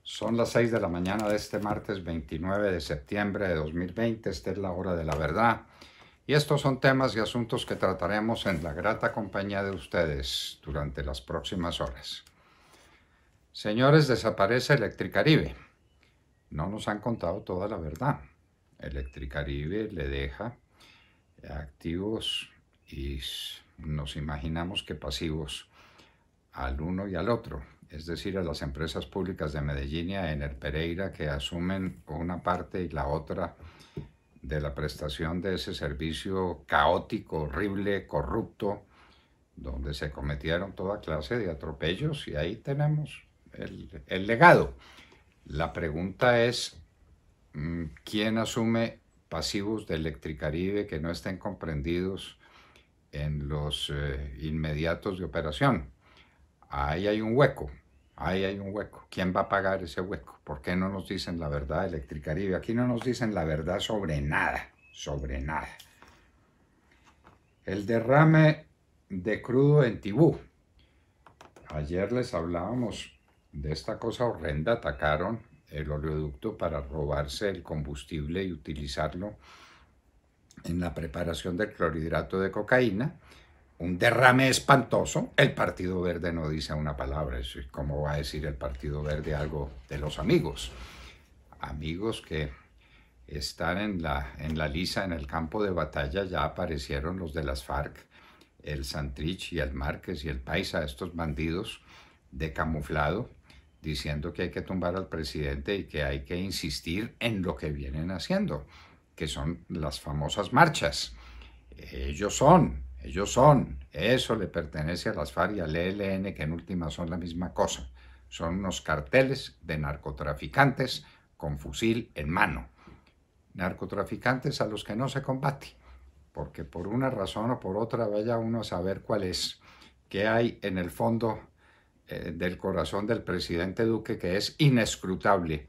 Son las 6 de la mañana de este martes 29 de septiembre de 2020. Esta es la hora de la verdad. Y estos son temas y asuntos que trataremos en la grata compañía de ustedes durante las próximas horas. Señores, desaparece Electricaribe. No nos han contado toda la verdad. Electricaribe le deja activos y nos imaginamos que pasivos al uno y al otro, es decir, a las empresas públicas de Medellín y a Ener Pereira, que asumen una parte y la otra de la prestación de ese servicio caótico, horrible, corrupto, donde se cometieron toda clase de atropellos, y ahí tenemos el legado. La pregunta es, ¿quién asume pasivos de Electricaribe que no estén comprendidos en los inmediatos de operación? Ahí hay un hueco, ahí hay un hueco. ¿Quién va a pagar ese hueco? ¿Por qué no nos dicen la verdad de Electricaribe? Aquí no nos dicen la verdad sobre nada, sobre nada. El derrame de crudo en Tibú. Ayer les hablábamos de esta cosa horrenda. Atacaron el oleoducto para robarse el combustible y utilizarlo en la preparación del clorhidrato de cocaína. Un derrame espantoso. El Partido Verde no dice una palabra. ¿Cómo va a decir el Partido Verde algo de los amigos? Amigos que están en la lisa, en el campo de batalla. Ya aparecieron los de las FARC, el Santrich y el Márquez y el Paisa, estos bandidos de camuflado, diciendo que hay que tumbar al presidente y que hay que insistir en lo que vienen haciendo, que son las famosas marchas. Ellos son, eso le pertenece a las FARC y al ELN, que en última son la misma cosa. Son unos carteles de narcotraficantes con fusil en mano. Narcotraficantes a los que no se combate, porque por una razón o por otra vaya uno a saber cuál es, qué hay en el fondo del corazón del presidente Duque, que es inescrutable,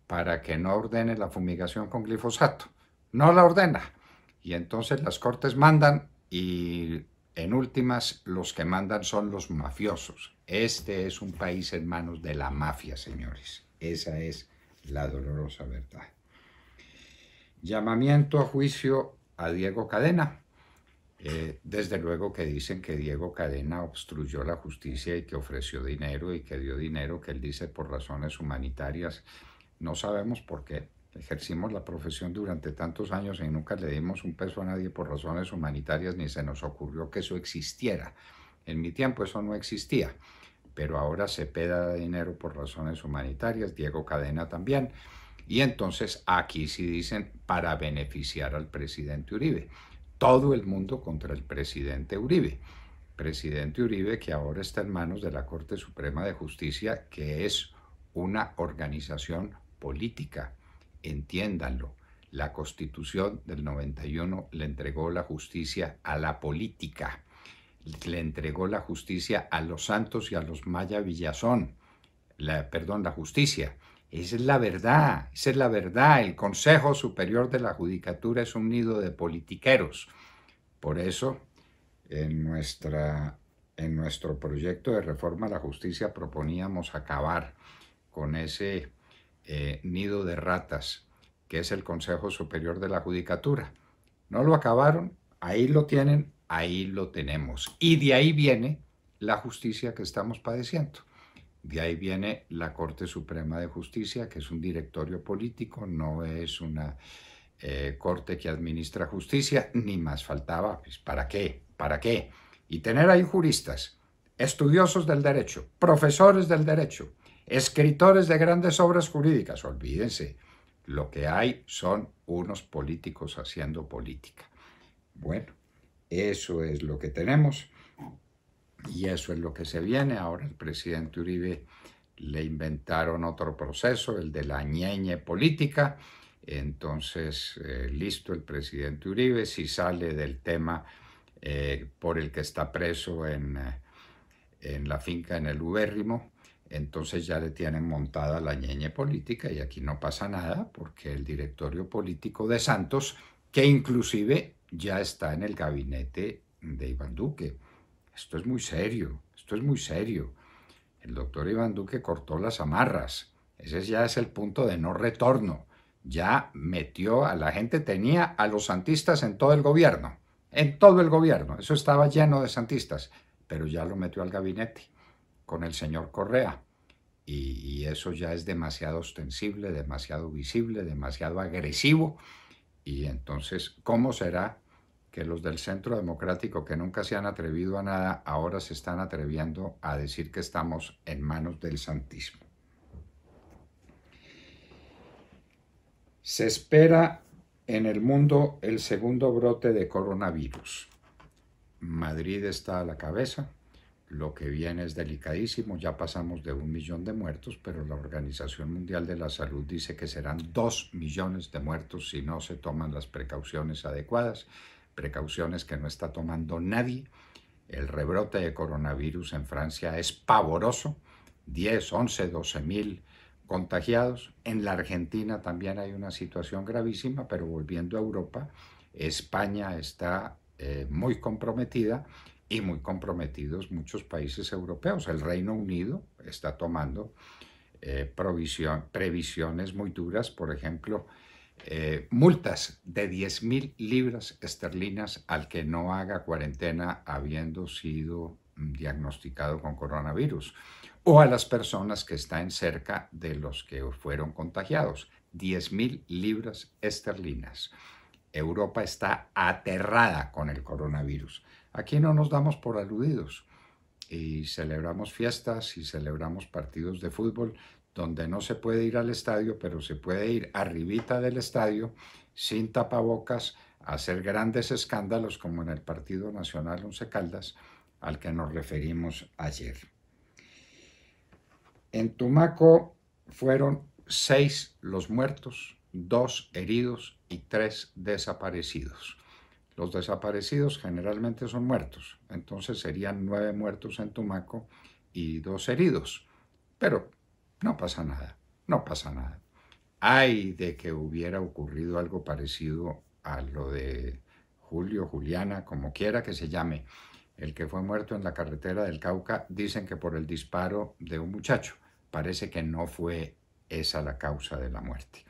para que no ordene la fumigación con glifosato. No la ordena. Y entonces las cortes mandan y en últimas los que mandan son los mafiosos. Este es un país en manos de la mafia, señores. Esa es la dolorosa verdad. Llamamiento a juicio a Diego Cadena. Desde luego que dicen que Diego Cadena obstruyó la justicia y que ofreció dinero y que dio dinero, que él dice por razones humanitarias. No sabemos por qué. Ejercimos la profesión durante tantos años y nunca le dimos un peso a nadie por razones humanitarias, ni se nos ocurrió que eso existiera. En mi tiempo eso no existía, pero ahora Cepeda da dinero por razones humanitarias, Diego Cadena también, y entonces aquí sí dicen para beneficiar al presidente Uribe. Todo el mundo contra el presidente Uribe. Presidente Uribe, que ahora está en manos de la Corte Suprema de Justicia, que es una organización política. Entiéndanlo, la Constitución del 91 le entregó la justicia a la política, le entregó la justicia a los Santos y a los Maya Villazón, la justicia. Esa es la verdad, esa es la verdad. El Consejo Superior de la Judicatura es un nido de politiqueros. Por eso, en nuestro proyecto de reforma a la justicia proponíamos acabar con ese nido de ratas que es el Consejo Superior de la Judicatura. No lo acabaron, ahí lo tienen, ahí lo tenemos. Y de ahí viene la justicia que estamos padeciendo. De ahí viene la Corte Suprema de Justicia, que es un directorio político, no es una corte que administra justicia, ni más faltaba. Pues, ¿para qué? ¿Para qué? Y tener ahí juristas, estudiosos del derecho, profesores del derecho, escritores de grandes obras jurídicas. Olvídense, lo que hay son unos políticos haciendo política. Bueno, eso es lo que tenemos y eso es lo que se viene. Ahora el presidente Uribe le inventaron otro proceso, el de la ñeñe política. Entonces, listo el presidente Uribe, si sale del tema por el que está preso en la finca en el Ubérrimo, entonces ya le tienen montada la ñeñe política y aquí no pasa nada porque el directorio político de Santos, que inclusive ya está en el gabinete de Iván Duque. Esto es muy serio, esto es muy serio. El doctor Iván Duque cortó las amarras. Ese ya es el punto de no retorno. Ya metió a la gente, tenía a los santistas en todo el gobierno. En todo el gobierno. Eso estaba lleno de santistas. Pero ya lo metió al gabinete con el señor Correa. Y eso ya es demasiado ostensible, demasiado visible, demasiado agresivo. Y entonces, ¿cómo será que los del Centro Democrático, que nunca se han atrevido a nada, ahora se están atreviendo a decir que estamos en manos del santismo? Se espera en el mundo el segundo brote de coronavirus. Madrid está a la cabeza. Lo que viene es delicadísimo, ya pasamos de 1 millón de muertos, pero la Organización Mundial de la Salud dice que serán 2 millones de muertos si no se toman las precauciones adecuadas, precauciones que no está tomando nadie. El rebrote de coronavirus en Francia es pavoroso, 10, 11, 12 mil contagiados. En la Argentina también hay una situación gravísima, pero volviendo a Europa, España está muy comprometida y muy comprometidos muchos países europeos. El Reino Unido está tomando previsiones muy duras, por ejemplo, multas de 10.000 libras esterlinas al que no haga cuarentena habiendo sido diagnosticado con coronavirus, o a las personas que están cerca de los que fueron contagiados. 10.000 libras esterlinas. Europa está aterrada con el coronavirus. Aquí no nos damos por aludidos y celebramos fiestas y celebramos partidos de fútbol donde no se puede ir al estadio, pero se puede ir arribita del estadio sin tapabocas a hacer grandes escándalos como en el Partido Nacional Once Caldas al que nos referimos ayer. En Tumaco fueron 6 los muertos, 2 heridos y 3 desaparecidos. Los desaparecidos generalmente son muertos, entonces serían 9 muertos en Tumaco y 2 heridos. Pero no pasa nada, no pasa nada. Ay de que hubiera ocurrido algo parecido a lo de Julio, Juliana, como quiera que se llame, el que fue muerto en la carretera del Cauca, dicen que por el disparo de un muchacho. Parece que no fue esa la causa de la muerte.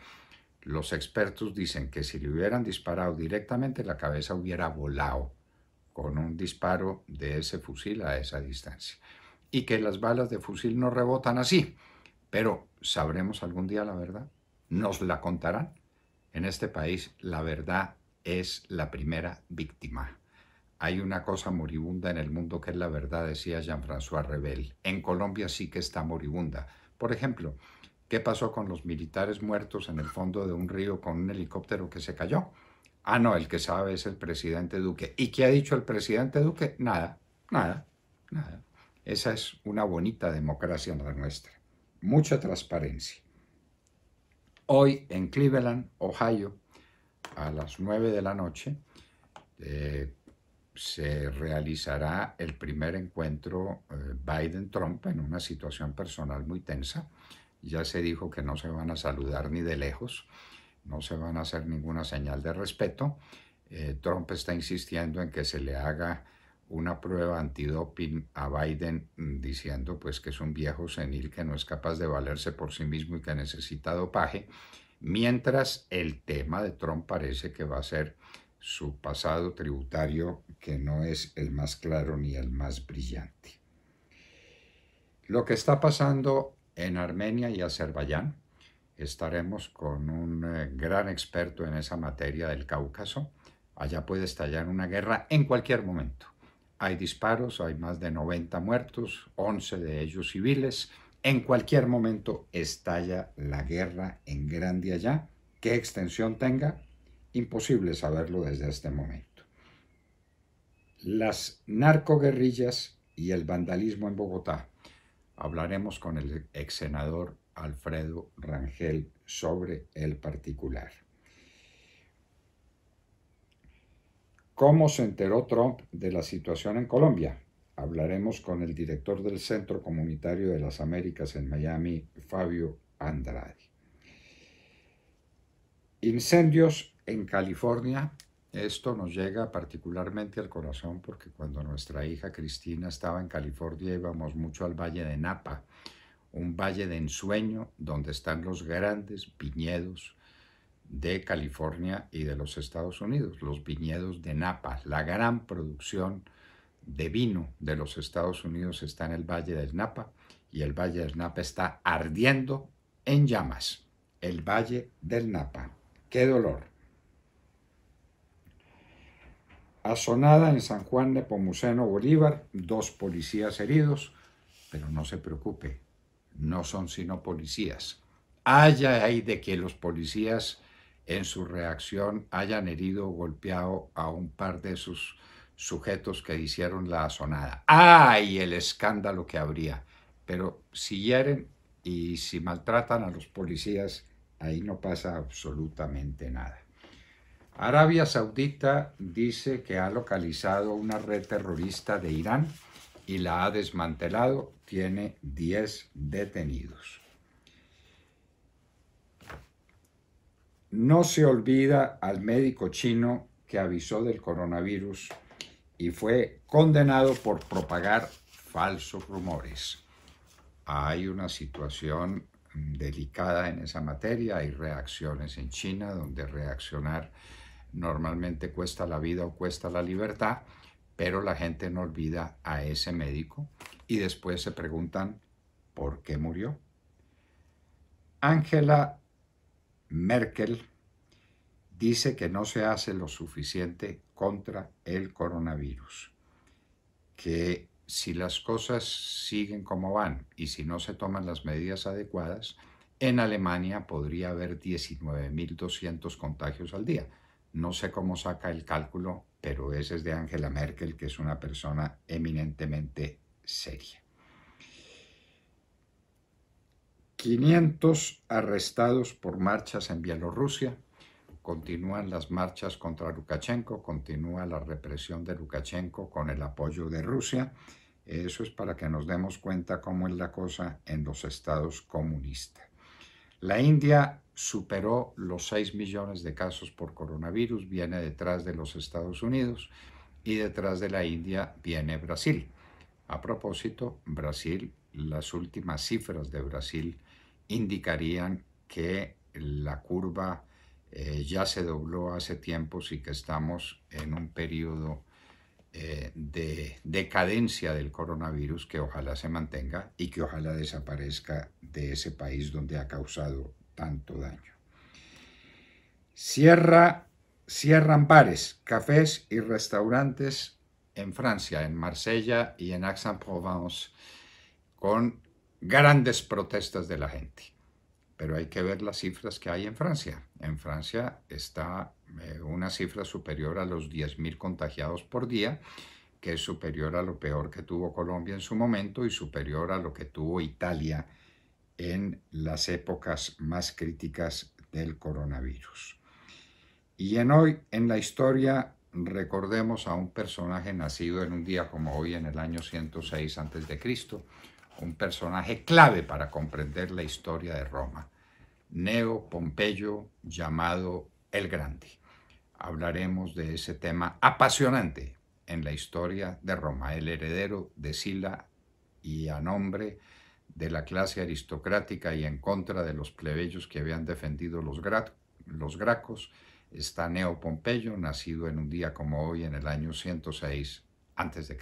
Los expertos dicen que si le hubieran disparado directamente, la cabeza hubiera volado con un disparo de ese fusil a esa distancia. Y que las balas de fusil no rebotan así. Pero ¿sabremos algún día la verdad? ¿Nos la contarán? En este país la verdad es la primera víctima. Hay una cosa moribunda en el mundo que es la verdad, decía Jean-François Rebel. En Colombia sí que está moribunda. Por ejemplo, ¿qué pasó con los militares muertos en el fondo de un río con un helicóptero que se cayó? Ah, no, el que sabe es el presidente Duque. ¿Y qué ha dicho el presidente Duque? Nada, nada, nada. Esa es una bonita democracia la nuestra. Mucha transparencia. Hoy en Cleveland, Ohio, a las 9 de la noche, se realizará el primer encuentro Biden-Trump en una situación personal muy tensa. Ya se dijo que no se van a saludar ni de lejos, no se van a hacer ninguna señal de respeto. Trump está insistiendo en que se le haga una prueba antidoping a Biden diciendo pues que es un viejo senil que no es capaz de valerse por sí mismo y que necesita dopaje, mientras el tema de Trump parece que va a ser su pasado tributario, que no es el más claro ni el más brillante. Lo que está pasando en Armenia y Azerbaiyán, estaremos con un gran experto en esa materia del Cáucaso. Allá puede estallar una guerra en cualquier momento. Hay disparos, hay más de 90 muertos, 11 de ellos civiles. En cualquier momento estalla la guerra en grande allá. ¿Qué extensión tenga? Imposible saberlo desde este momento. Las narcoguerrillas y el vandalismo en Bogotá. Hablaremos con el ex senador Alfredo Rangel sobre el particular. ¿Cómo se enteró Trump de la situación en Colombia? Hablaremos con el director del Centro Comunitario de las Américas en Miami, Fabio Andrade. Incendios en California, Esto nos llega particularmente al corazón porque cuando nuestra hija Cristina estaba en California íbamos mucho al Valle de Napa, un valle de ensueño donde están los grandes viñedos de California y de los Estados Unidos, los viñedos de Napa. La gran producción de vino de los Estados Unidos está en el Valle del Napa y el Valle del Napa está ardiendo en llamas. El Valle del Napa. ¡Qué dolor! Asonada en San Juan Nepomuceno Bolívar, 2 policías heridos, pero no se preocupe, no son sino policías. Haya ahí de que los policías en su reacción hayan herido o golpeado a un par de sus sujetos que hicieron la asonada. ¡Ay, el escándalo que habría! Pero si hieren y si maltratan a los policías, ahí no pasa absolutamente nada. Arabia Saudita dice que ha localizado una red terrorista de Irán y la ha desmantelado. Tiene 10 detenidos. No se olvida al médico chino que avisó del coronavirus y fue condenado por propagar falsos rumores. Hay una situación delicada en esa materia, hay reacciones en China donde reaccionar normalmente cuesta la vida o cuesta la libertad, pero la gente no olvida a ese médico y después se preguntan ¿por qué murió? Angela Merkel dice que no se hace lo suficiente contra el coronavirus, que si las cosas siguen como van y si no se toman las medidas adecuadas, en Alemania podría haber 19.200 contagios al día. No sé cómo saca el cálculo, pero ese es de Angela Merkel, que es una persona eminentemente seria. 500 arrestados por marchas en Bielorrusia. Continúan las marchas contra Lukashenko, continúa la represión de Lukashenko con el apoyo de Rusia. Eso es para que nos demos cuenta cómo es la cosa en los estados comunistas. La India superó los 6 millones de casos por coronavirus, viene detrás de los Estados Unidos y detrás de la India viene Brasil. A propósito, Brasil, las últimas cifras de Brasil indicarían que la curva ya se dobló hace tiempos y que estamos en un periodo de decadencia del coronavirus que ojalá se mantenga y que ojalá desaparezca de ese país donde ha causado tanto daño. Cierran bares, cafés y restaurantes en Francia, en Marsella y en Aix-en-Provence, con grandes protestas de la gente. Pero hay que ver las cifras que hay en Francia. En Francia está una cifra superior a los 10.000 contagiados por día, que es superior a lo peor que tuvo Colombia en su momento y superior a lo que tuvo Italia en las épocas más críticas del coronavirus. Y hoy en la historia recordemos a un personaje nacido en un día como hoy en el año 106 a.C., un personaje clave para comprender la historia de Roma, Neo Pompeyo, llamado el Grande. Hablaremos de ese tema apasionante en la historia de Roma, el heredero de Sila y a nombre de la clase aristocrática y en contra de los plebeyos que habían defendido los gracos, está Neo Pompeyo, nacido en un día como hoy en el año 106 a.C.